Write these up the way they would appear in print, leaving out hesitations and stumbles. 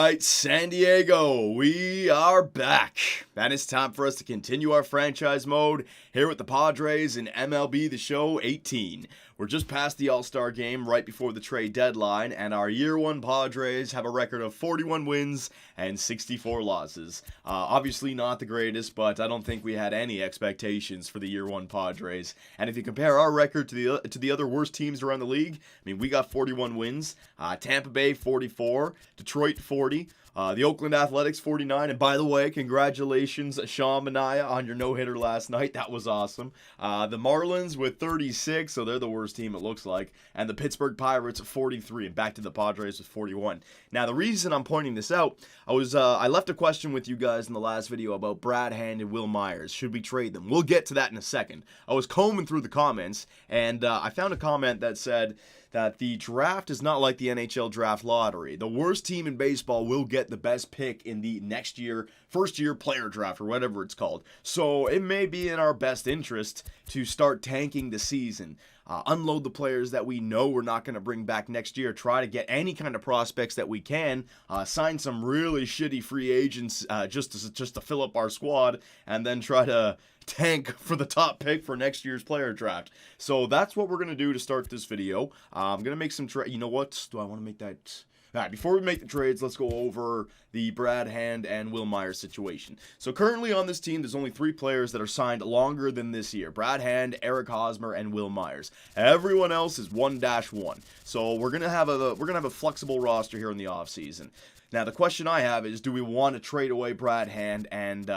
right, San Diego, we are back. And it's time for us to continue our franchise mode here with the Padres in MLB The Show 18. We're just past the All-Star game right before the trade deadline, and our Year 1 Padres have a record of 41 wins and 64 losses. Obviously not the greatest, but I don't think we had any expectations for the Year 1 Padres. And if you compare our record to the other worst teams around the league, I mean, we got 41 wins, Tampa Bay 44, Detroit 40, the Oakland Athletics 49, and by the way, congratulations, Sean Manaea, on your no-hitter last night. That was awesome. The Marlins with 36, so they're the worst team it looks like, and the Pittsburgh Pirates 43, and back to the Padres with 41. Now, the reason I'm pointing this out, I left a question with you guys in the last video about Brad Hand and Will Myers. Should we trade them? We'll get to that in a second. I was combing through the comments, and I found a comment that said that the draft is not like the NHL draft lottery. The worst team in baseball will get the best pick in the next year, first year player draft, or whatever it's called. So it may be in our best interest to start tanking the season. Unload the players that we know we're not going to bring back next year. Try to get any kind of prospects that we can. Sign some really shitty free agents just to fill up our squad, and then try to tank for the top pick for next year's player draft. So that's what we're going to do to start this video. I'm going to make some you know what? Do I want to make that? All right, before we make the trades, let's go over the Brad Hand and Will Myers situation. So currently on this team, there's only 3 players that are signed longer than this year. Brad Hand, Eric Hosmer, and Will Myers. Everyone else is 1-1. So we're gonna have a flexible roster here in the offseason. Now, the question I have is, do we want to trade away Brad Hand and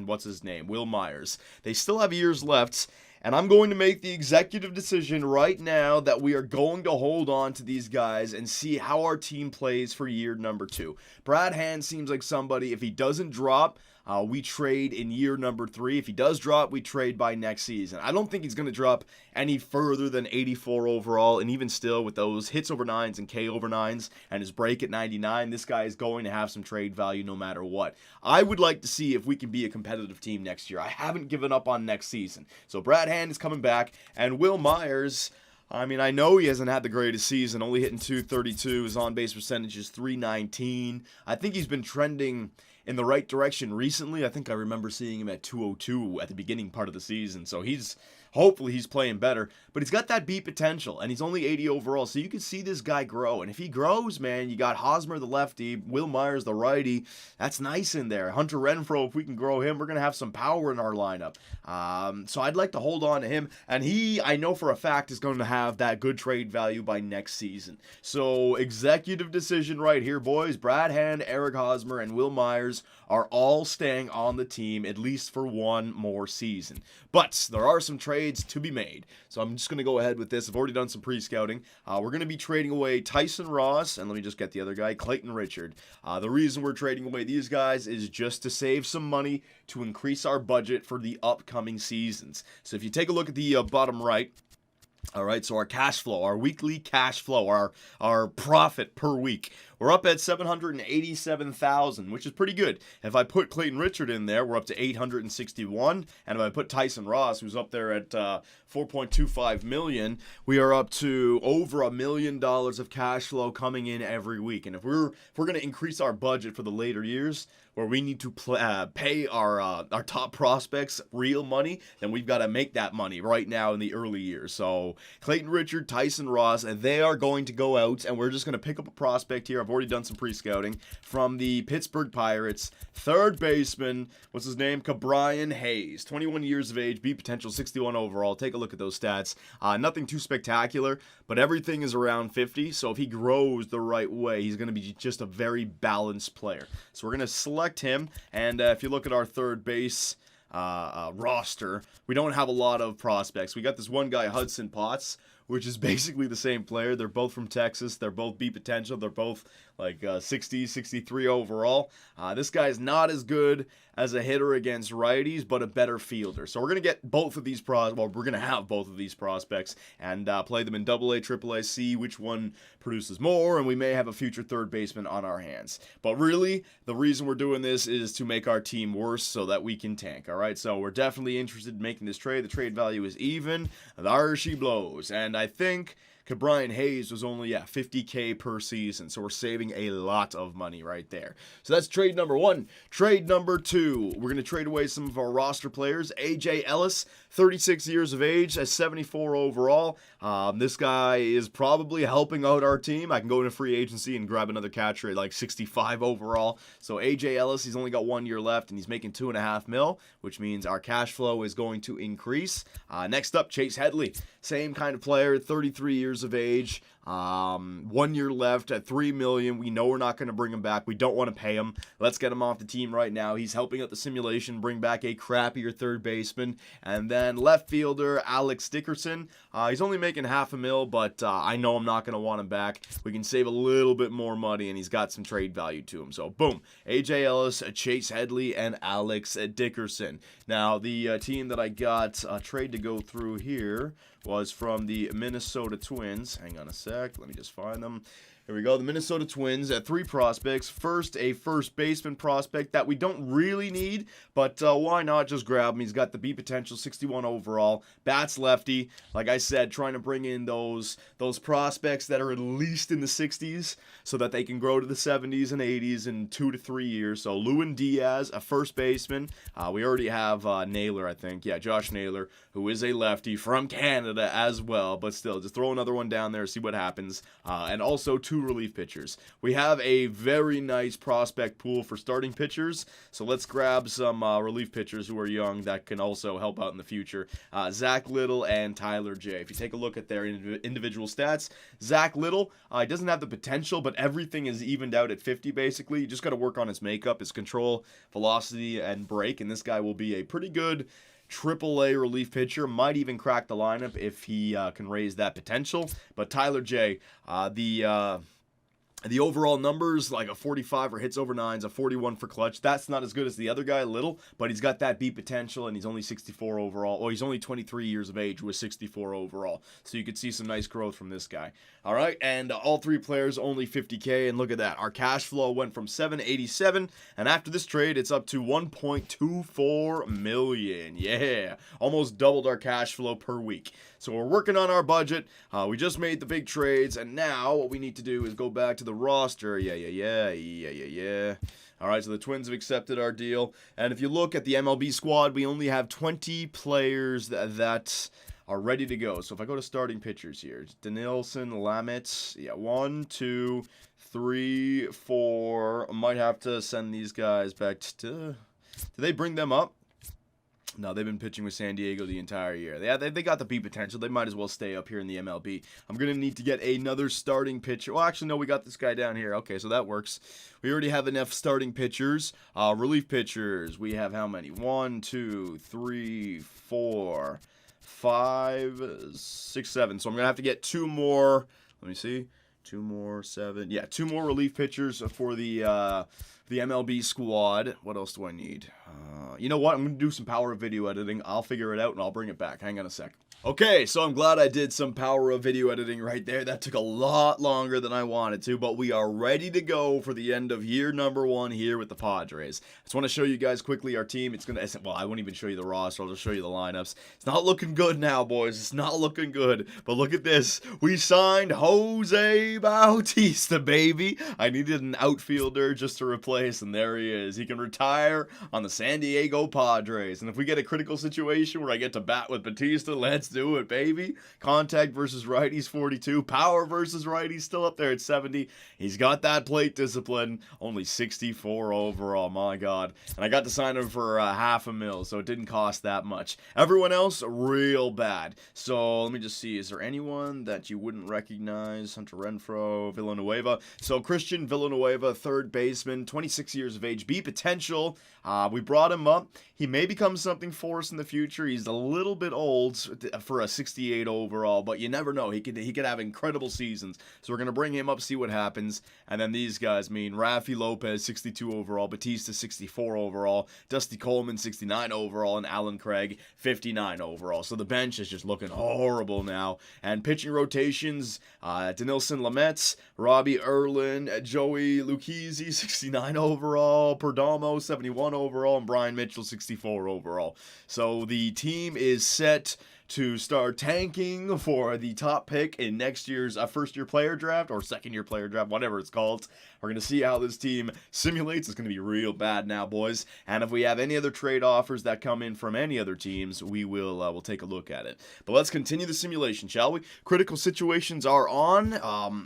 what's his name, Will Myers? They still have years left, and I'm going to make the executive decision right now that we are going to hold on to these guys and see how our team plays for year number 2. Brad Hand seems like somebody, if he doesn't drop, we trade in year number 3. If he does drop, we trade by next season. I don't think he's going to drop any further than 84 overall, and even still with those hits over 9s and K over 9s and his break at 99, this guy is going to have some trade value no matter what. I would like to see if we can be a competitive team next year. I haven't given up on next season. So Brad Hand is coming back, and Will Myers, I mean, I know he hasn't had the greatest season, only hitting .232, his on-base percentage is .319. I think he's been trending in the right direction recently. I think I remember seeing him at .202 at the beginning part of the season, so hopefully he's playing better, but he's got that beat potential, and he's only 80 overall, so you can see this guy grow, and if he grows, man, you got Hosmer the lefty, Will Myers the righty, that's nice in there. Hunter Renfroe, if we can grow him, we're going to have some power in our lineup, so I'd like to hold on to him, and he, I know for a fact, is going to have that good trade value by next season. So, executive decision right here, boys. Brad Hand, Eric Hosmer, and Will Myers are all staying on the team at least for one more season, but there are some trades to be made. So I'm just going to go ahead with this. I've already done some pre-scouting. We're going to be trading away Tyson Ross, and let me just get the other guy, Clayton Richard. The reason we're trading away these guys is just to save some money to increase our budget for the upcoming seasons. So if you take a look at the bottom right, all right, so our cash flow, our weekly cash flow, our profit per week, we're up at $787,000, which is pretty good. If I put Clayton Richard in there, we're up to $861, and if I put Tyson Ross, who's up there at $4.25 million, we are up to over $1 million of cash flow coming in every week. And if we're going to increase our budget for the later years, where we need to pay our top prospects real money, then we've got to make that money right now in the early years. So Clayton Richard, Tyson Ross, and they are going to go out, and we're just going to pick up a prospect here. I've already done some pre-scouting from the Pittsburgh Pirates. Third baseman, what's his name? Cabrian Hayes, 21 years of age, beat potential 61 overall. Take a look at those stats. Nothing too spectacular, but everything is around 50. So if he grows the right way, he's going to be just a very balanced player. So we're going to select him, and if you look at our third base roster, we don't have a lot of prospects. We got this one guy, Hudson Potts, which is basically the same player. They're both from Texas. They're both beat potential. They're both like 60, 63 overall. This guy is not as good as a hitter against righties, but a better fielder. So we're going to get both of these we're going to have both of these prospects and play them in AA, AAA, see which one produces more, and we may have a future third baseman on our hands. But really, the reason we're doing this is to make our team worse so that we can tank, all right? So we're definitely interested in making this trade. The trade value is even. There she blows. And I think Brian Hayes was only, $50K per season. So we're saving a lot of money right there. So that's trade number 1. Trade number 2, we're going to trade away some of our roster players. AJ Ellis, 36 years of age, a 74 overall. This guy is probably helping out our team. I can go into free agency and grab another catcher at like 65 overall. So AJ Ellis, he's only got 1 year left, and he's making $2.5 million, which means our cash flow is going to increase. Next up, Chase Headley, same kind of player, 33 years of age. 1 year left at $3 million. We know we're not going to bring him back. We don't want to pay him. Let's get him off the team right now. He's helping out the simulation, bring back a crappier third baseman. And then left fielder Alex Dickerson. He's only making $500,000, but I know I'm not going to want him back. We can save a little bit more money, and he's got some trade value to him. So boom, AJ Ellis, Chase Headley, and Alex Dickerson. Now the team that I got a trade to go through here was from the Minnesota Twins. Hang on a sec. Let me just find them. Here we go. The Minnesota Twins at 3 prospects. First, a first baseman prospect that we don't really need, but why not just grab him? He's got the B potential, 61 overall. Bats lefty. Like I said, trying to bring in those prospects that are at least in the 60s so that they can grow to the 70s and 80s in 2 to 3 years. So Lewin Diaz, a first baseman. We already have Naylor, I think. Yeah, Josh Naylor, who is a lefty from Canada as well. But still, just throw another one down there, see what happens. And also 2 relief pitchers. We have a very nice prospect pool for starting pitchers, so let's grab some relief pitchers who are young that can also help out in the future. Zach Little and Tyler J. If you take a look at their individual stats, Zach Little, he doesn't have the potential, but everything is evened out at 50 basically. You just got to work on his makeup, his control, velocity, and break, and this guy will be a pretty good AAA relief pitcher, might even crack the lineup if he can raise that potential. But Tyler J, the overall numbers, like a 45 for hits over 9s, a 41 for clutch. That's not as good as the other guy, Little, but he's got that beat potential, and he's only 64 overall. Or he's only 23 years of age with 64 overall. So you could see some nice growth from this guy. All right, and all 3 players only 50K, and look at that. Our cash flow went from $787, and after this trade, it's up to $1.24 million. Yeah, almost doubled our cash flow per week. So we're working on our budget. We just made the big trades, and now what we need to do is go back to the roster. Yeah. All right, so the Twins have accepted our deal. And if you look at the MLB squad, we only have 20 players that are ready to go. So if I go to starting pitchers here, Denilson, Lamet, 1, 2, 3, 4. I might have to send these guys back to... Did they bring them up? No, they've been pitching with San Diego the entire year. They got the B potential. They might as well stay up here in the MLB. I'm going to need to get another starting pitcher. Well, actually, no, we got this guy down here. Okay, so that works. We already have enough starting pitchers. Relief pitchers. We have how many? 1, 2, 3, 4, 5, 6, 7. So I'm going to have to get 2 more. Let me see. 2 more, 7. Yeah, 2 more relief pitchers for the MLB squad. What else do I need? You know what? I'm going to do some power of video editing. I'll figure it out, and I'll bring it back. Hang on a sec. Okay, so I'm glad I did some power of video editing right there. That took a lot longer than I wanted to, but we are ready to go for the end of year number 1 here with the Padres. I just want to show you guys quickly our team. It's going to, well, I won't even show you the roster. I'll just show you the lineups. It's not looking good now, boys. It's not looking good, but look at this. We signed Jose Bautista, baby. I needed an outfielder just to replace, and there he is. He can retire on the San Diego Padres, and if we get a critical situation where I get to bat with Bautista, let's do it, baby. Contact versus righties, 42. Power versus righties, still up there at 70. He's got that plate discipline. Only 64 overall, my God. And I got to sign him for $500,000, so it didn't cost that much. Everyone else, real bad. So let me just see. Is there anyone that you wouldn't recognize? Hunter Renfroe, Villanueva. So Christian Villanueva, third baseman, 26 years of age, B potential. We brought him up. He may become something for us in the future. He's a little bit old for a 68 overall, but you never know. He could have incredible seasons. So we're going to bring him up, see what happens. And then these guys, Rafi Lopez, 62 overall, Batista, 64 overall, Dusty Coleman, 69 overall, and Alan Craig, 59 overall. So the bench is just looking horrible now. And pitching rotations, Denilson Lamet, Robbie Erlin, Joey Lucchese, 69 overall, Perdomo, 71 overall, and Brian Mitchell, 64 overall. So the team is set to start tanking for the top pick in next year's first-year player draft or second-year player draft, whatever it's called. We're going to see how this team simulates. It's going to be real bad now, boys. And if we have any other trade offers that come in from any other teams, we'll take a look at it. But let's continue the simulation, shall we? Critical situations are on.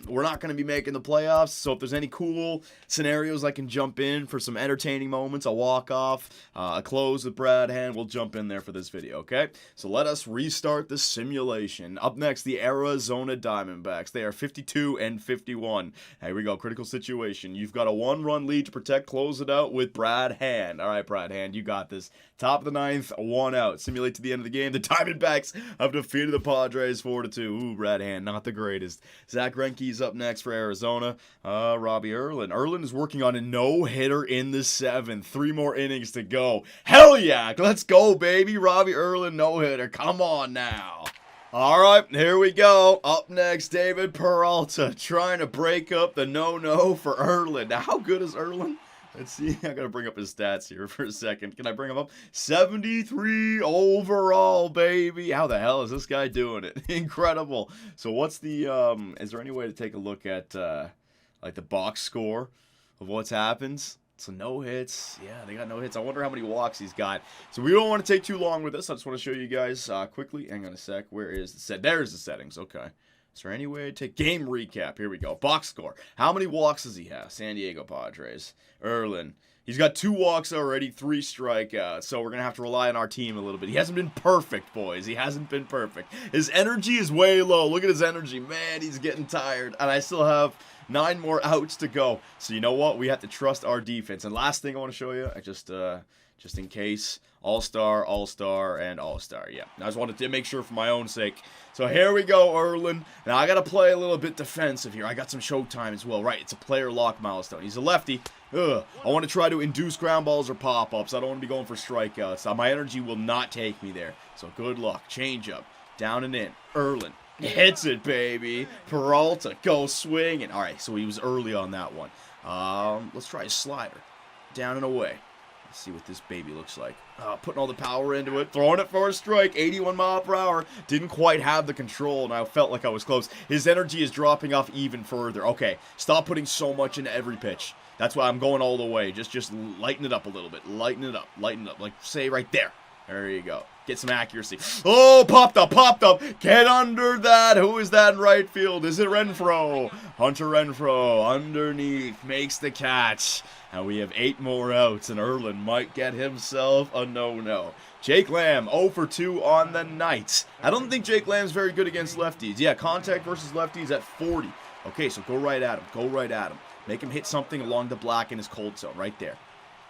We're not going to be making the playoffs, so if there's any cool scenarios I can jump in for some entertaining moments, a walk-off, a close with Brad Hand, we'll jump in there for this video, okay? So let us restart the simulation. Up next, the Arizona Diamondbacks. They are 52-51. Here we go, critical situation. You've got a 1-run lead to protect. Close it out with Brad Hand. All right, Brad Hand, you got this. Top of the 9th, 1 out. Simulate to the end of the game. The Diamondbacks have defeated the Padres 4-2. Ooh, Brad Hand, not the greatest. Zach Greinke's up next for Arizona. Robbie Erlin. Erlin is working on a no-hitter in the 7th. 3 more innings to go. Hell yeah! Let's go, baby. Robbie Erlin, no-hitter. Come on now. All right, here we go. Up next, David Peralta trying to break up the no-no for Erlin. Now, how good is Erlin? Let's see. I got to bring up his stats here for a second. Can I bring him up? 73 overall, baby. How the hell is this guy doing it? Incredible. So what's the, is there any way to take a look at, like, the box score of what's happened? So no hits. Yeah, they got no hits. I wonder how many walks he's got. So we don't want to take too long with this. I just want to show you guys quickly. Hang on a sec. Where is the set? There's the settings. Okay. Is there any way to take game recap? Here we go. Box score. How many walks does he have? San Diego Padres. Erlin. He's got 2 walks already, 3 strikeouts. So we're going to have to rely on our team a little bit. He hasn't been perfect, boys. He hasn't been perfect. His energy is way low. Look at his energy. Man, he's getting tired. And I still have 9 more outs to go. So you know what? We have to trust our defense. And last thing I want to show you, I just in case, All-Star, All-Star, and All-Star. Yeah, I just wanted to make sure for my own sake. So here we go, Erlin. Now I got to play a little bit defensive here. I got some showtime as well. Right, it's a player lock milestone. He's a lefty. I want to try to induce ground balls or pop-ups. I don't want to be going for strikeouts. My energy will not take me there. So good luck. Change up. Down and in. Erlin. Hits it, baby. Peralta, go swinging. All right, so he was early on that one. Let's try a slider. Down and away. Let's see what this baby looks like. Putting all the power into it. Throwing it for a strike. 81 mile per hour. Didn't quite have the control, and I felt like I was close. His energy is dropping off even further. Okay, stop putting so much into every pitch. That's why I'm going all the way. Just lighten it up a little bit. Lighten it up. Lighten it up. Like, say right there. There you go. Get some accuracy. Oh, popped up, popped up. Get under that. Who is that in right field? Is it Renfroe? Hunter Renfroe underneath makes the catch. And we have 8 more outs, and Erlin might get himself a no-no. Jake Lamb, 0 for 2 on the night. I don't think Jake Lamb's very good against lefties. Yeah, contact versus lefties at 40. Okay, so go right at him. Go right at him. Make him hit something along the black in his cold zone right there.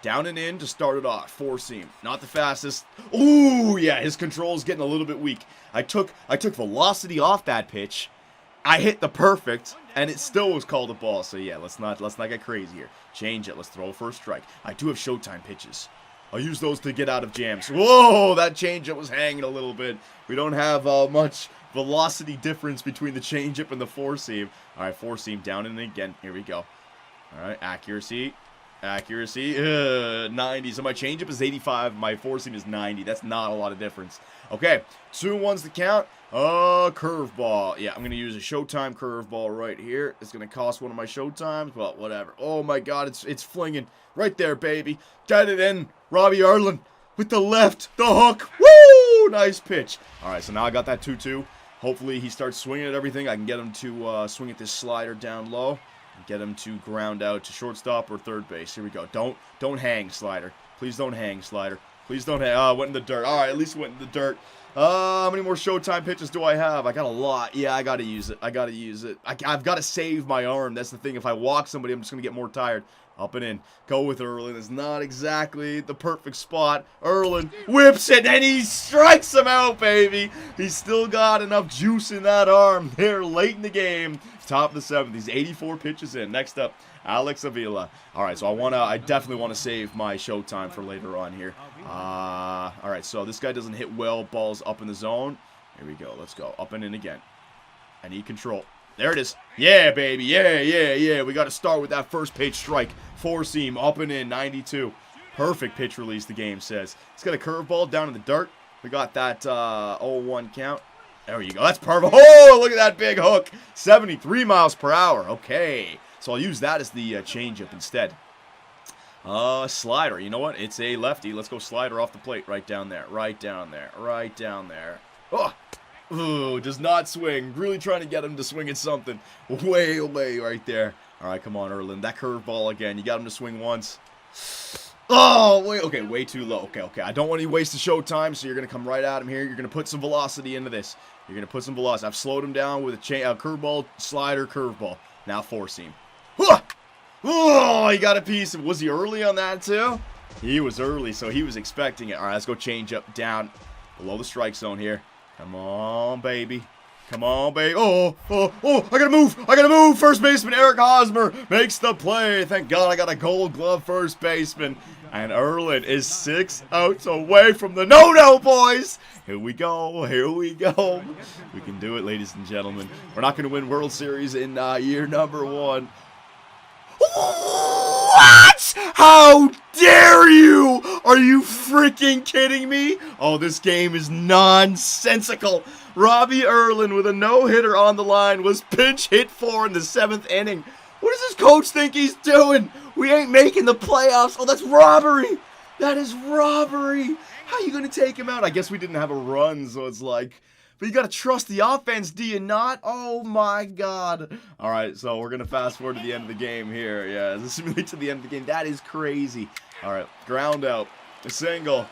Down and in to start it off. 4-seam. Not the fastest. Ooh, yeah, his control's getting a little bit weak. I took velocity off that pitch. I hit the perfect, and it still was called a ball. So yeah, let's not get crazy here. Change it. Let's throw for a strike. I do have showtime pitches. I'll use those to get out of jams. Whoa, that changeup was hanging a little bit. We don't have much velocity difference between the changeup and the 4-seam. All right, 4-seam down and in again. Here we go. All right, accuracy. Accuracy, 90. So my changeup is 85. My 4-seam is 90. That's not a lot of difference. Okay, 2-1's the count. Curveball. Yeah, I'm going to use a Showtime curveball right here. It's going to cost one of my Showtimes. Well, whatever. Oh, my God. It's flinging. Right there, baby. Get it in. Robbie Erlin with the left. The hook. Woo! Nice pitch. All right, so now I got that 2-2. Hopefully he starts swinging at everything. I can get him to swing at this slider down low. Get him to ground out to shortstop or third base. Here we go. Don't hang, slider. Please don't hang, slider. Please don't hang. Went in the dirt. All right, at least went in the dirt. How many more Showtime pitches do I have? I got a lot. Yeah, I got to use it. I've got to save my arm. That's the thing. If I walk somebody, I'm just going to get more tired. Up and in. Go with Erlin. It's not exactly the perfect spot. Erlin whips it, and he strikes him out, baby. He's still got enough juice in that arm there late in the game. Top of the 7th. He's 84 pitches in. Next up, Alex Avila. All right, so I definitely want to save my Showtime for later on here. All right, so this guy doesn't hit well. Ball's up in the zone. Here we go. Let's go. Up and in again. I need control. There it is. Yeah, baby. Yeah. We got to start with that first pitch strike. 4-seam, up and in, 92. Perfect pitch release, the game says. It's got a curveball down in the dirt. We got that 0-1 count. There you go. That's perfect. Oh, look at that big hook. 73 miles per hour. Okay. So I'll use that as the changeup instead. Slider. You know what? It's a lefty. Let's go slider off the plate. Right down there. Right down there. Right down there. Oh. Ooh, does not swing. Really trying to get him to swing at something. Way away right there. All right, come on, Erlin. That curveball again. You got him to swing once. Oh, wait. Okay, way too low. Okay. I don't want any waste of show time, so you're going to come right at him here. You're going to put some velocity into this. You're going to put some velocity. I've slowed him down with a curveball, slider, curveball. Now four seam. Oh, he got a piece. Was he early on that too? He was early, so he was expecting it. All right, let's go change up down below the strike zone here. Come on, baby. Come on, baby. Oh, I gotta move. First baseman Eric Hosmer makes the play. Thank God I got a gold glove first baseman. And Erlin is 6 outs away from the no-no, boys. Here we go. We can do it, ladies and gentlemen. We're not going to win World Series in year number 1. What? How dare you? Are you freaking kidding me? Oh, this game is nonsensical. Robbie Erlin with a no-hitter on the line was pinch hit for in the 7th inning. What does this coach think he's doing? We ain't making the playoffs. Oh, that's robbery. That is robbery. How are you going to take him out? I guess we didn't have a run, so it's like... But you got to trust the offense, do you not? Oh, my God. All right, so we're going to fast forward to the end of the game here. Yeah, this is really to the end of the game. That is crazy. All right, ground out. A single.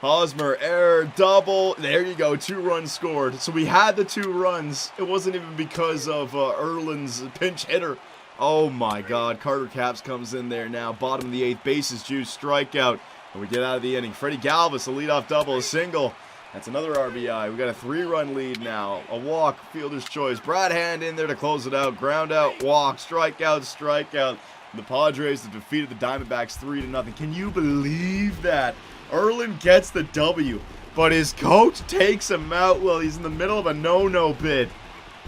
Hosmer, error, double. There you go, 2 runs scored. So we had the 2 runs. It wasn't even because of Erlin's pinch hitter. Oh, my God. Carter Capps comes in there now. Bottom of the 8th, bases juice, strikeout. And we get out of the inning. Freddie Galvis, a leadoff double, a single. That's another RBI. We got a 3-run lead now. A walk, fielder's choice. Brad Hand in there to close it out. Ground out, walk, strikeout. The Padres have defeated the Diamondbacks 3-0. Can you believe that? Erlin gets the W, but his coach takes him out while he's in the middle of a no-no bid.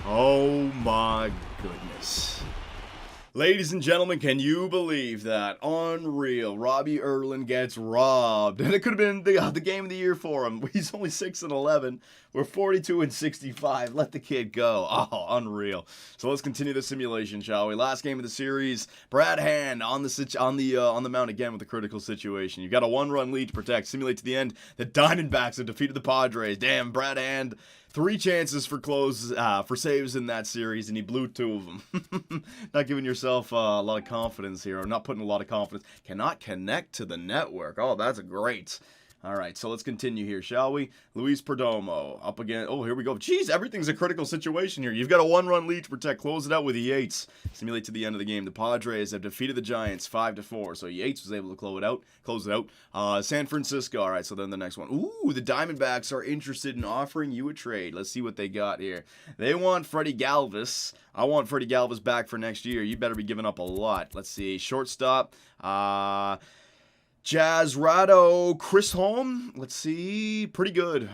Oh my goodness. Ladies and gentlemen, can you believe that? Unreal. Robbie Erlin gets robbed. And it could have been the game of the year for him. He's only 6-11. We're 42-65. Let the kid go. Oh, unreal. So let's continue the simulation, shall we? Last game of the series. Brad Hand on the mound again with a critical situation. You've got a 1-run lead to protect. Simulate to the end. The Diamondbacks have defeated the Padres. Damn, Brad Hand. 3 chances for saves in that series, and he blew 2 of them. Not giving yourself a lot of confidence here, or not putting a lot of confidence. Cannot connect to the network. Oh, that's great. All right, so let's continue here, shall we? Luis Perdomo up again. Oh, here we go. Jeez, everything's a critical situation here. You've got a 1-run lead to protect. Close it out with Yates. Simulate to the end of the game. The Padres have defeated the Giants 5-4. So Yates was able to close it out. San Francisco. All right, so then the next one. Ooh, the Diamondbacks are interested in offering you a trade. Let's see what they got here. They want Freddie Galvis. I want Freddie Galvis back for next year. You better be giving up a lot. Let's see. Shortstop. Jazz Rado, Chris Holm, let's see, pretty good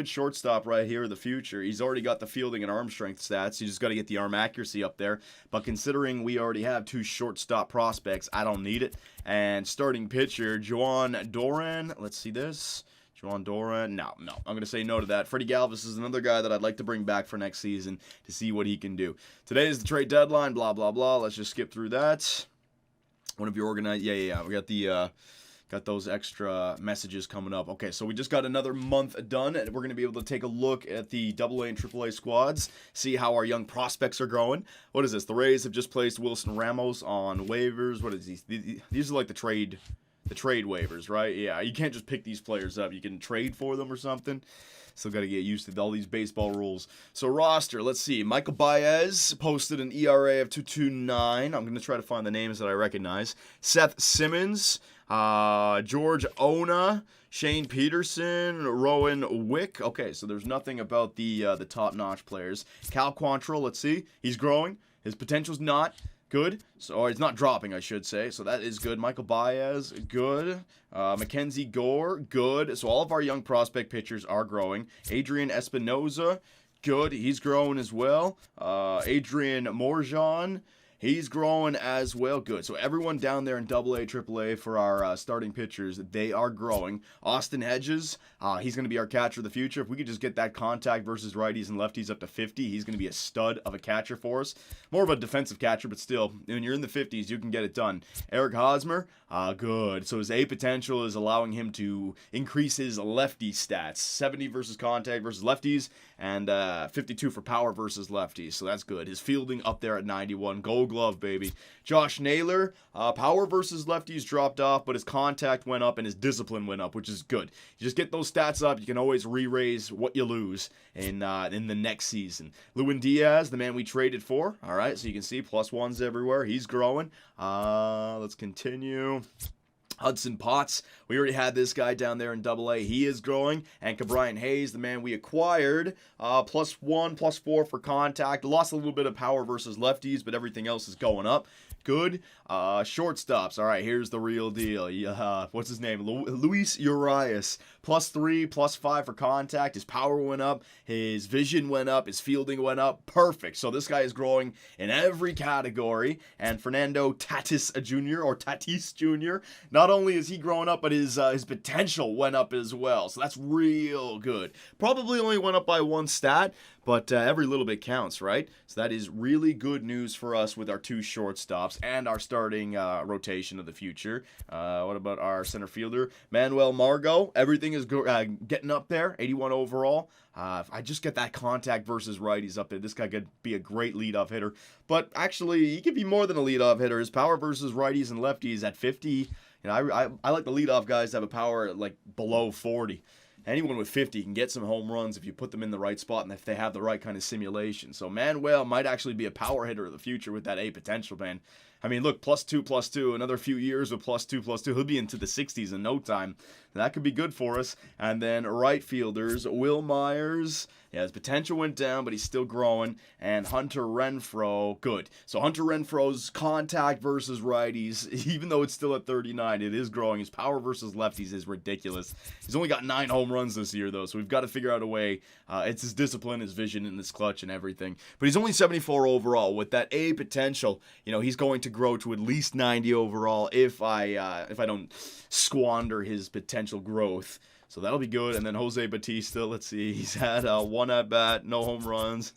shortstop right here in the future. He's already got the fielding and arm strength stats. You just got to get the arm accuracy up there. But considering we already have 2 shortstop prospects, I don't need it. And starting pitcher, Juan Doran, let's see this. Juan Doran, no, I'm going to say no to that. Freddie Galvis is another guy that I'd like to bring back for next season to see what he can do. Today is the trade deadline, blah, blah, blah. Let's just skip through that. One of you organized, yeah. We got the... Got those extra messages coming up. Okay, so we just got another month done, and we're going to be able to take a look at the AA and AAA squads, see how our young prospects are growing. What is this? The Rays have just placed Wilson Ramos on waivers. What is these? These are like the trade waivers, right? Yeah, you can't just pick these players up. You can trade for them or something. Still got to get used to all these baseball rules. So roster, let's see. Michael Baez posted an ERA of 2.29. I'm going to try to find the names that I recognize. Seth Simmons, George Ona, Shane Peterson, Rowan Wick. Okay, so there's nothing about the top-notch players. Cal Quantrill, let's see. He's growing. His potential's not good. So it's not dropping, I should say. So that is good. Michael Baez, good. Mackenzie Gore, good. So all of our young prospect pitchers are growing. Adrian Espinoza, good. He's growing as well. Adrian Morjan. He's growing as well. Good. So everyone down there in AA, AAA for our starting pitchers, they are growing. Austin Hedges, he's going to be our catcher of the future. If we could just get that contact versus righties and lefties up to 50, he's going to be a stud of a catcher for us. More of a defensive catcher, but still, when you're in the 50s, you can get it done. Eric Hosmer, good. So his A potential is allowing him to increase his lefty stats. 70 versus contact versus lefties, and 52 for power versus lefties. So that's good. His fielding up there at 91. Gold glove, baby. Josh Naylor, power versus lefties dropped off, but his contact went up and his discipline went up, which is good. You just get those stats up, you can always re-raise what you lose in the next season. Lewin Diaz, the man we traded for. All right, so you can see +1s everywhere. He's growing. Let's continue. Hudson Potts, we already had this guy down there in AA. He is growing. And Cabrian Hayes, the man we acquired, +1, +4 for contact. Lost a little bit of power versus lefties, but everything else is going up. Good. Shortstops. All right, here's the real deal. What's his name? Luis Urias. +3, +5 for contact. His power went up. His vision went up. His fielding went up. Perfect. So this guy is growing in every category. And Fernando Tatis Jr., not only is he growing up, but his potential went up as well. So that's real good. Probably only went up by one stat, but every little bit counts, right? So that is really good news for us with our 2 shortstops and our starting rotation of the future. What about our center fielder? Manuel Margot. Everything is getting up there. 81 overall. If I just get that contact versus righties up there, this guy could be a great leadoff hitter. But actually, he could be more than a leadoff hitter. His power versus righties and lefties at 50. I like the leadoff guys to have a power like below 40. Anyone with 50 can get some home runs if you put them in the right spot and if they have the right kind of simulation. So Manuel might actually be a power hitter of the future with that A potential, man. I mean, look, +2, another few years with +2. He'll be into the 60s in no time. That could be good for us. And then right fielders, Will Myers. Yeah, his potential went down, but he's still growing. And Hunter Renfroe, good. So Hunter Renfroe's contact versus righties, even though it's still at 39, it is growing. His power versus lefties is ridiculous. He's only got 9 home runs this year, though, so we've got to figure out a way. It's his discipline, his vision, and his clutch and everything. But he's only 74 overall. With that A potential, he's going to grow to at least 90 overall if I don't squander his potential growth. So that'll be good. And then Jose Bautista, let's see, he's had 1 at-bat, no home runs.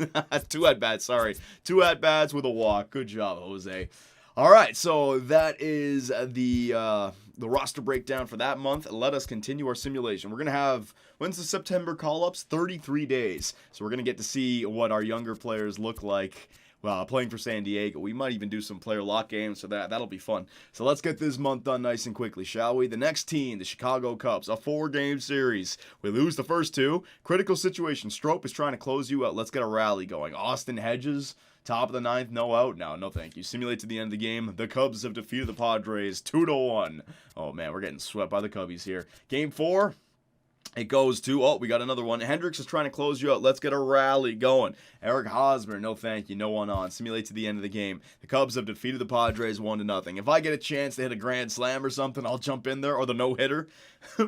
2 at-bats, sorry. 2 at-bats with a walk. Good job, Jose. All right, so that is the roster breakdown for that month. Let us continue our simulation. We're going to have, when's the September call-ups? 33 days. So we're going to get to see what our younger players look like. Well, playing for San Diego. We might even do some player lock games, so that'll be fun. So let's get this month done nice and quickly, shall we? The next team, the Chicago Cubs, a 4-game series. We lose the first 2. Critical situation. Strope is trying to close you out. Let's get a rally going. Austin Hedges, top of the 9th, no out. No thank you. Simulate to the end of the game. The Cubs have defeated the Padres 2-1. Oh, man, we're getting swept by the Cubbies here. Game 4. It goes to, we got another one. Hendricks is trying to close you out. Let's get a rally going. Eric Hosmer, no thank you, no one on. Simulate to the end of the game. The Cubs have defeated the Padres 1-0. If I get a chance to hit a grand slam or something, I'll jump in there, or the no-hitter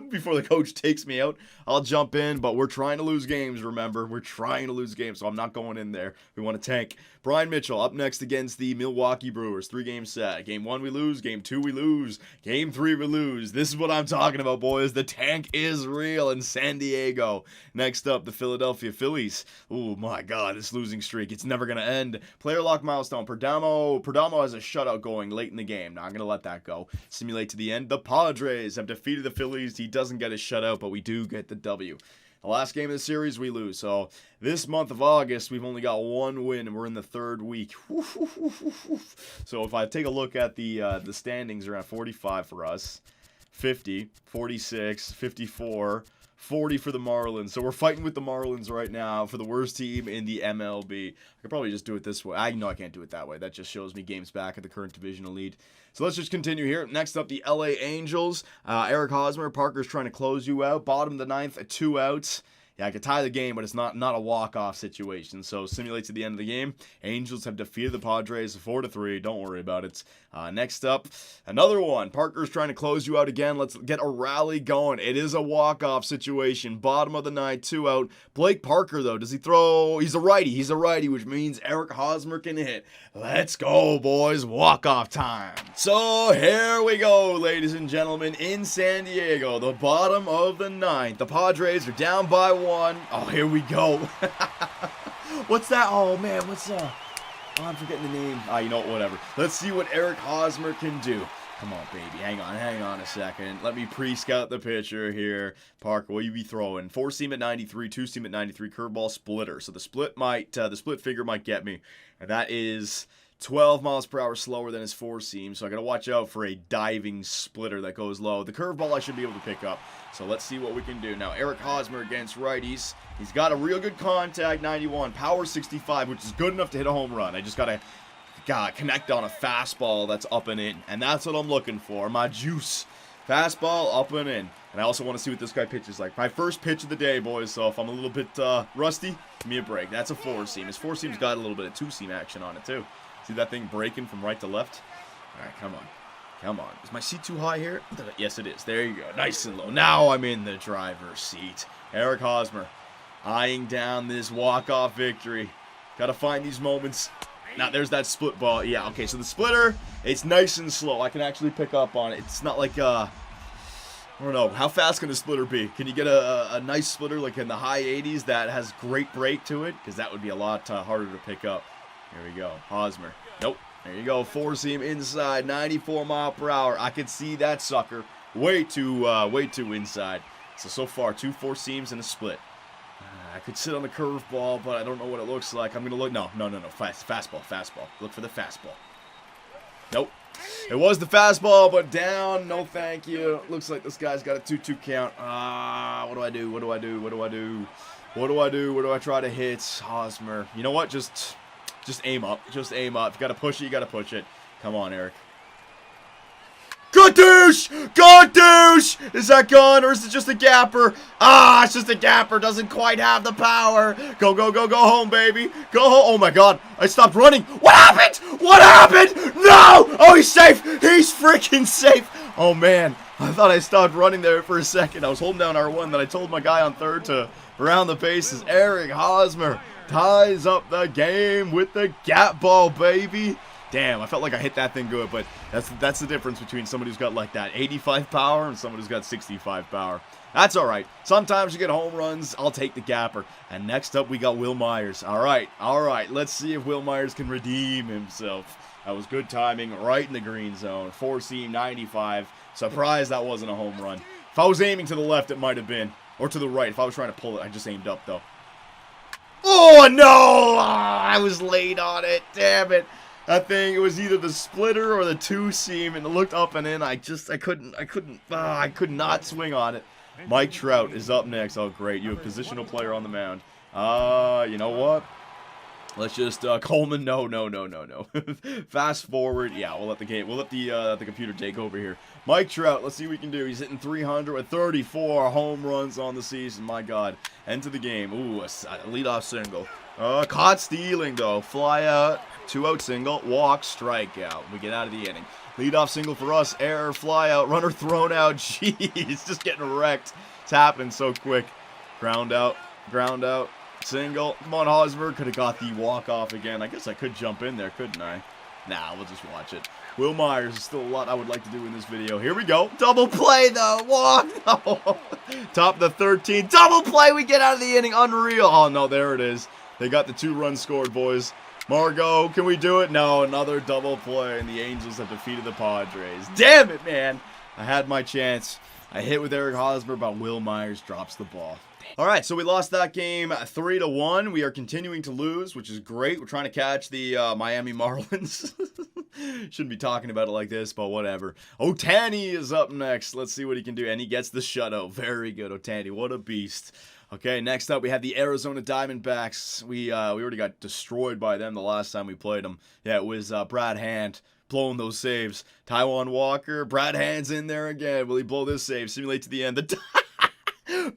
before the coach takes me out. I'll jump in, but we're trying to lose games, remember. We're trying to lose games, so I'm not going in there. We want to tank. Brian Mitchell up next against the Milwaukee Brewers. 3-game set. Game 1 we lose. Game 2 we lose. Game 3 we lose. This is what I'm talking about, boys. The tank is real in San Diego. Next up, the Philadelphia Phillies. Oh my God, this losing streak. It's never going to end. Player lock milestone. Perdomo has a shutout going late in the game. Not going to let that go. Simulate to the end. The Padres have defeated the Phillies. He doesn't get a shutout, but we do get the W. The last game of the series, we lose. So this month of August, we've only got 1 win, and we're in the 3rd week. So if I take a look at the standings, around 45 for us, 50, 46, 54, 40 for the Marlins. So we're fighting with the Marlins right now for the worst team in the MLB. I could probably just do it this way. I know I can't do it that way. That just shows me games back at the current divisional lead. So let's just continue here. Next up, the LA Angels. Eric Hosmer. Parker's trying to close you out. Bottom of the 9th, 2 outs. Yeah, I could tie the game, but it's not a walk-off situation. So simulate to the end of the game. Angels have defeated the Padres 4-3. Don't worry about it. Next up, another one. Parker's trying to close you out again. Let's get a rally going. It is a walk-off situation. Bottom of the ninth, 2 out. Blake Parker, though, does he throw? He's a righty, which means Eric Hosmer can hit. Let's go, boys. Walk-off time. So here we go, ladies and gentlemen, in San Diego, the bottom of the ninth. The Padres are down by 1. Oh, here we go. What's that? Oh, man, what's Oh, I'm forgetting the name. You know what, whatever. Let's see what Eric Hosmer can do. Come on, baby. Hang on a second. Let me pre-scout the pitcher here. Parker, what you be throwing? 4-seam at 93, 2-seam at 93, curveball splitter. So the split figure might get me. And that is 12 miles per hour slower than his 4-seam, so I got to watch out for a diving splitter that goes low. The curveball I should be able to pick up, so let's see what we can do. Now, Eric Hosmer against righties. He's got a real good contact, 91, power 65, which is good enough to hit a home run. I just got to connect on a fastball that's up and in, and that's what I'm looking for, my juice. Fastball up and in. And I also want to see what this guy pitches like. My first pitch of the day, boys, so if I'm a little bit rusty, give me a break. That's a 4-seam. His 4-seam's got a little bit of 2-seam action on it, too. See that thing breaking from right to left? All right, come on. Come on. Is my seat too high here? Yes, it is. There you go. Nice and low. Now I'm in the driver's seat. Eric Hosmer eyeing down this walk-off victory. Got to find these moments. Now, there's that split ball. Yeah, okay, so the splitter, it's nice and slow. I can actually pick up on it. It's not like, I don't know. How fast can a splitter be? Can you get a nice splitter like in the high 80s that has great break to it? Because that would be a lot harder to pick up. Here we go. Hosmer. Nope. There you go. 4-seam inside, 94 mile per hour. I could see that sucker. Way too inside. So far, 2 4-seams and a split. I could sit on the curveball, but I don't know what it looks like. I'm going to look. No. Fastball. Look for the fastball. Nope. It was the fastball, but down. No thank you. Looks like this guy's got a 2-2 count. What do I do? What do I try to hit? Hosmer. You know what? Just aim up. Just aim up. If you got to push it, you got to push it. Come on, Eric. Good douche! Good douche! Is that gone or is it just a gapper? It's just a gapper. Doesn't quite have the power. Go home, baby. Go home. Oh, my God. I stopped running. What happened? What happened? No! Oh, he's safe. He's freaking safe. Oh, man. I thought I stopped running there for a second. I was holding down R1. Then I told my guy on third to round the bases. Eric Hosmer ties up the game with the gap ball, baby. Damn, I felt like I hit that thing good, but that's the difference between somebody who's got like that 85 power and somebody who's got 65 power. That's all right. Sometimes you get home runs. I'll take the gapper. And next up, we got Will Myers. All right. Let's see if Will Myers can redeem himself. That was good timing, right in the green zone. 4-seam, 95. Surprised that wasn't a home run. If I was aiming to the left, it might have been. Or to the right. If I was trying to pull it, I just aimed up, though. Oh, no! I was late on it. Damn it. That thing, it was either the splitter or the 2-seam, and it looked up and in. I could not swing on it. Mike Trout is up next. Oh, great. You have a positional player on the mound. You know what? Let's just, Coleman, no. Fast forward. Yeah, we'll let the computer take over here. Mike Trout, let's see what we can do. He's hitting 300 with 34 home runs on the season. My God. End to the game. Ooh, a leadoff single. Caught stealing, though. Fly out. 2-out single. Walk. Strikeout. We get out of the inning. Leadoff single for us. Error. Fly out. Runner thrown out. Jeez. Just getting wrecked. It's happened so quick. Ground out. Single. Come on, Hosmer. Could have got the walk-off again. I guess I could jump in there, couldn't I? Nah, we'll just watch it. Will Myers is still a lot I would like to do in this video. Here we go. Double play, though. Walk. No. Top of the 13. Double play. We get out of the inning. Unreal. Oh, no. There it is. They got the 2 runs scored, boys. Margot, can we do it? No, another double play, and the Angels have defeated the Padres. Damn it, man. I had my chance. I hit with Eric Hosmer, but Will Myers drops the ball. All right, so we lost that game 3-1. We are continuing to lose, which is great. We're trying to catch the Miami Marlins. Shouldn't be talking about it like this, but whatever. Ohtani is up next. Let's see what he can do, and he gets the shutout. Very good, Ohtani. What a beast. Okay, next up we have the Arizona Diamondbacks. We already got destroyed by them the last time we played them. Yeah, it was Brad Hand blowing those saves. Taijuan Walker, Brad Hand's in there again. Will he blow this save? Simulate to the end.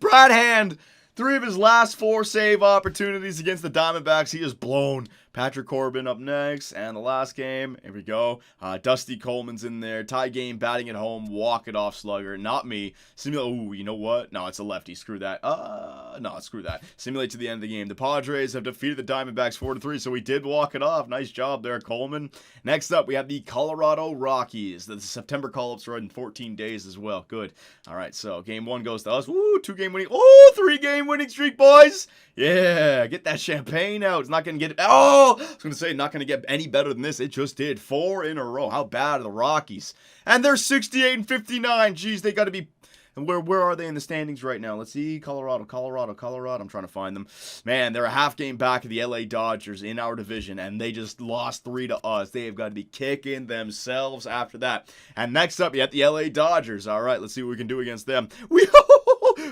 Brad Hand, 3 of his last 4 save opportunities against the Diamondbacks, he has blown. Patrick Corbin up next, and the last game, here we go. Dusty Coleman's in there. Tie game, batting at home, walk it off slugger. Not me. Ooh, you know what? No, it's a lefty. Screw that. No, screw that. Simulate to the end of the game. The Padres have defeated the Diamondbacks 4-3, so we did walk it off. Nice job there, Coleman. Next up, we have the Colorado Rockies. The September call-ups are in 14 days as well. Good. All right, so game 1 goes to us. Woo, 2-game winning. Oh, 3-game winning streak, boys. Yeah, get that champagne out. It's not going to get... Oh! I was going to say, not going to get any better than this. It just did. 4 in a row. How bad are the Rockies? And they're 68-59. Jeez, they got to be... Where are they in the standings right now? Let's see. Colorado. I'm trying to find them. Man, they're a half game back of the LA Dodgers in our division, and they just lost 3 to us. They have got to be kicking themselves after that. And next up, you have the LA Dodgers. All right, let's see what we can do against them.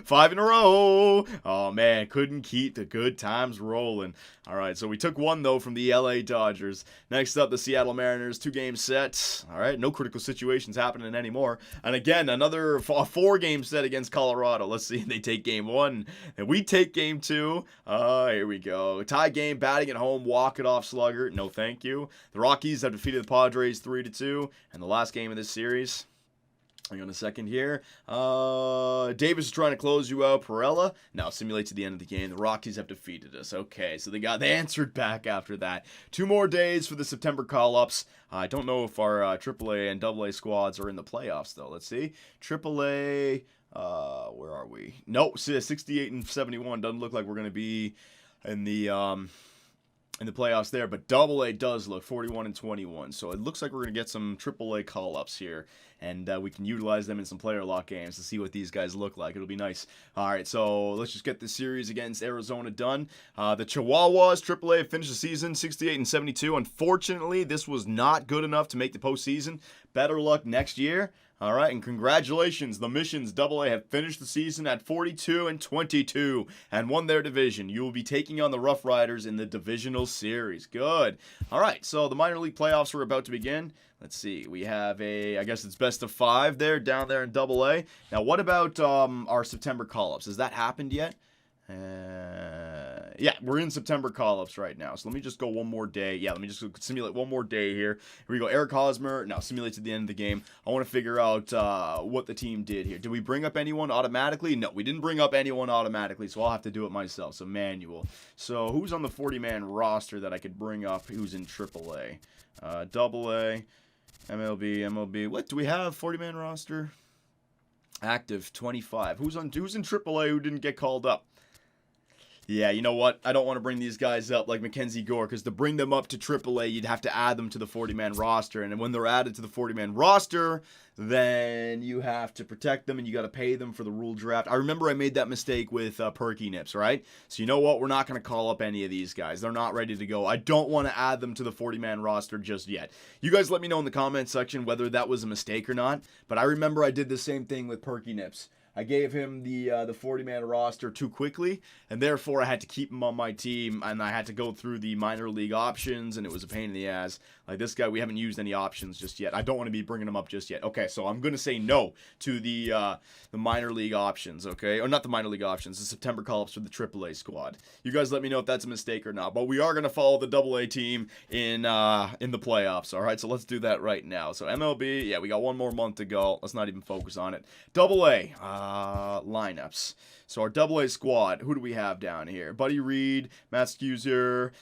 5 in a row. Oh, man, couldn't keep the good times rolling. All right, so we took 1, though, from the LA Dodgers. Next up, the Seattle Mariners, 2-game set. All right, no critical situations happening anymore. And again, another 4-game set against Colorado. Let's see if they take game 1. And we take game 2. Here we go. Tie game, batting at home, walk it off slugger. No, thank you. The Rockies have defeated the Padres 3-2. And the last game of this series... Hang on a second here. Davis is trying to close you out. Perella. Now simulate to the end of the game. The Rockies have defeated us. Okay, so they answered back after that. 2 more days for the September call-ups. I don't know if our AAA and AA squads are in the playoffs, though. Let's see. AAA, where are we? Nope, 68-71. Doesn't look like we're going to be in the playoffs there, but AA does look 41-21. So it looks like we're going to get some AAA call-ups here, and we can utilize them in some player lock games to see what these guys look like. It'll be nice. All right, so let's just get this series against Arizona done. The Chihuahuas, AAA, finished the season 68-72. Unfortunately, this was not good enough to make the postseason. Better luck next year. All right, and congratulations, the Missions AA have finished the season at 42-22 and won their division. You will be taking on the Rough Riders in the divisional series. Good. All right, so the minor league playoffs are about to begin. Let's see, we have I guess it's best of 5 there, down there in AA. Now, what about our September call-ups? Has that happened yet? Yeah, we're in September call-ups right now. So let me just go one more day. Yeah, let me just simulate one more day here. Here we go. Eric Hosmer. Now simulate to the end of the game. I want to figure out what the team did here. Did we bring up anyone automatically? No, we didn't bring up anyone automatically, so I'll have to do it myself. So manual. So who's on the 40-man roster that I could bring up who's in AAA? AA, MLB. What, do we have 40-man roster? Active 25. Who's in AAA who didn't get called up? Yeah, you know what? I don't want to bring these guys up like Mackenzie Gore, because to bring them up to AAA, you'd have to add them to the 40-man roster. And when they're added to the 40-man roster, then you have to protect them and you got to pay them for the rule draft. I remember I made that mistake with Perky Nips, right? So you know what? We're not going to call up any of these guys. They're not ready to go. I don't want to add them to the 40-man roster just yet. You guys let me know in the comment section whether that was a mistake or not. But I remember I did the same thing with Perky Nips. I gave him the 40-man roster too quickly, and therefore I had to keep him on my team, and I had to go through the minor league options, and it was a pain in the ass. Like this guy, we haven't used any options just yet. I don't want to be bringing him up just yet. Okay, so I'm going to say no to the minor league options, okay? Or not the minor league options, the September call-ups for the AAA squad. You guys let me know if that's a mistake or not, but we are going to follow the AA team in the playoffs, all right? So let's do that right now. So MLB, yeah, we got one more month to go. Let's not even focus on it. AA, lineups. So our AA squad, who do we have down here? Buddy Reed, Matt Scuser,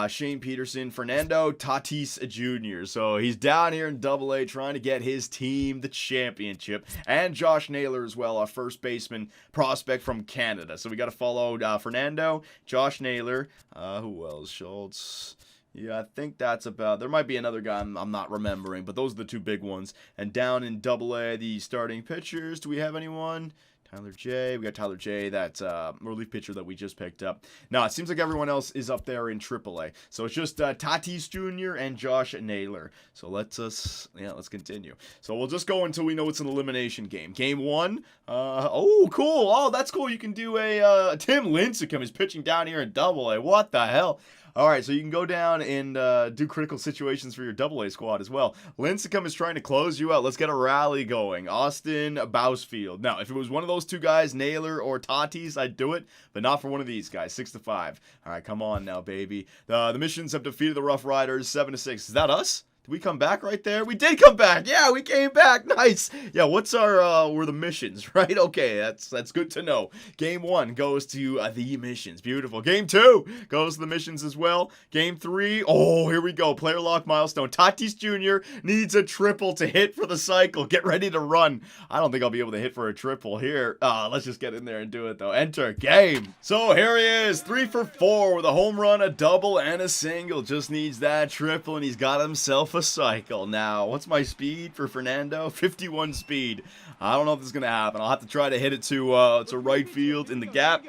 Shane Peterson, Fernando Tatis Jr. So he's down here in AA trying to get his team the championship. And Josh Naylor as well, our first baseman prospect from Canada. So we got to follow Fernando, Josh Naylor, who else? Schultz. Yeah, I think that's about... There might be another guy I'm not remembering, but those are the two big ones. And down in AA, the starting pitchers, do we have anyone? Tyler J. We got Tyler J. That relief pitcher that we just picked up. Now, it seems like everyone else is up there in AAA. So it's just Tatis Jr. and Josh Naylor. So let's continue. So we'll just go until we know it's an elimination game. Game 1. Oh, cool. Oh, that's cool. You can do a Tim Lincecum is pitching down here in AA. What the hell? All right, so you can go down and do critical situations for your AA squad as well. Lincecum is trying to close you out. Let's get a rally going. Austin Bousfield. Now, if it was one of those two guys, Naylor or Tatis, I'd do it, but not for one of these guys. 6-5. All right, come on now, baby. The Missions have defeated the Rough Riders 7-6. Is that us? Did we come back right there? We did come back. Yeah, we came back. Nice. Yeah, what's our, we're the Missions, right? Okay, that's good to know. Game 1 goes to the Missions. Beautiful. Game 2 goes to the Missions as well. Game 3, oh, here we go. Player lock milestone. Tatis Jr. needs a triple to hit for the cycle. Get ready to run. I don't think I'll be able to hit for a triple here. Let's just get in there and do it, though. Enter game. So here he is, 3 for 4 with a home run, a double, and a single. Just needs that triple, and he's got himself a cycle. Now, what's my speed for Fernando? 51 speed. I don't know if this is going to happen. I'll have to try to hit it to right field in the gap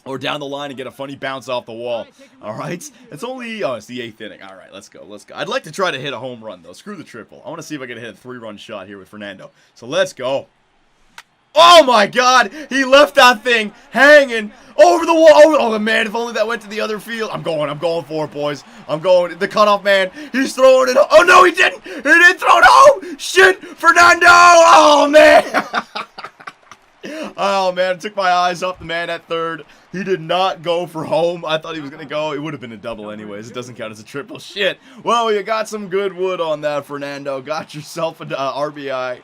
or down the line and get a funny bounce off the wall. All right? It's only, it's the 8th inning. All right, let's go. Let's go. I'd like to try to hit a home run, though. Screw the triple. I want to see if I can hit a 3-run shot here with Fernando. So let's go. Oh my God! He left that thing hanging over the wall. Oh man! If only that went to the other field. I'm going for it, boys. I'm going. The cutoff man. He's throwing it. Oh no, he didn't. He didn't throw it. Oh shit, Fernando! Oh man! Oh man! It took my eyes off the man at third. He did not go for home. I thought he was gonna go. It would have been a double anyways. It doesn't count as a triple. Shit. Well, you got some good wood on that, Fernando. Got yourself an RBI.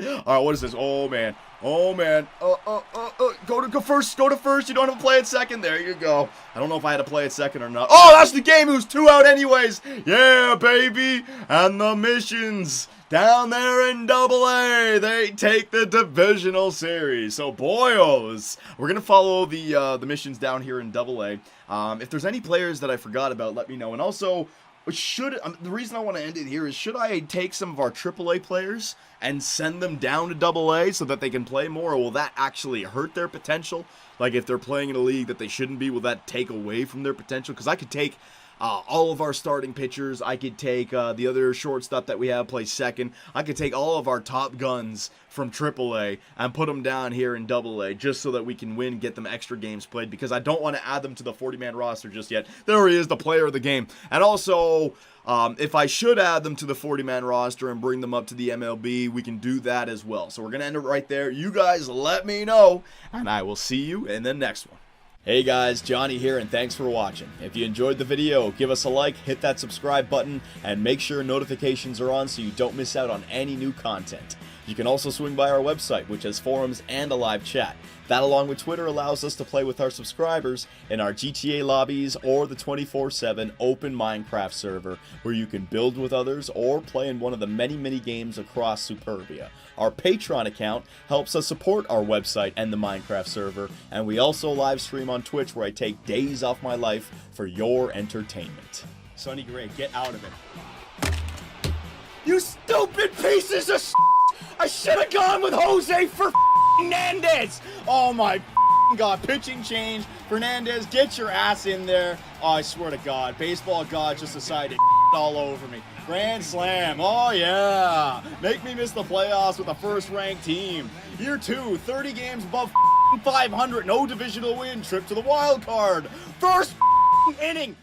All right, what is this? Oh, man. Oh, man. Go first. Go to first. You don't have to play it second. There you go. I don't know if I had to play it second or not. Oh, that's the game. It was 2 out anyways. Yeah, baby. And the Missions down there in AA, they take the divisional series. So, boyos, we're going to follow the Missions down here in AA. If there's any players that I forgot about, let me know. And also, the reason I want to end it here is, should I take some of our AAA players and send them down to AA so that they can play more, or will that actually hurt their potential? Like, if they're playing in a league that they shouldn't be, will that take away from their potential? Because I could take all of our starting pitchers. I could take the other shortstop that we have play second. I could take all of our top guns from AAA and put them down here in AA just so that we can win, get them extra games played, because I don't want to add them to the 40-man roster just yet. There he is, the player of the game. And also, if I should add them to the 40-man roster and bring them up to the MLB, we can do that as well. So we're going to end it right there. You guys let me know, and I will see you in the next one. Hey guys, Johnny here, and thanks for watching. If you enjoyed the video, give us a like, hit that subscribe button, and make sure notifications are on so you don't miss out on any new content. You can also swing by our website, which has forums and a live chat. That, along with Twitter, allows us to play with our subscribers in our GTA lobbies or the 24/7 open Minecraft server, where you can build with others or play in one of the many games across Superbia. Our Patreon account helps us support our website and the Minecraft server, and we also live stream on Twitch, where I take days off my life for your entertainment. Sonny Gray, get out of it. You stupid pieces of shit! I should have gone with Jose for Fernandez! Oh my God, pitching change. Fernandez, get your ass in there. Oh, I swear to God, baseball God just decided to all over me. Grand slam, oh yeah. Make me miss the playoffs with a first-ranked team. Year 2, 30 games above 500, no divisional win, trip to the wild card. First inning.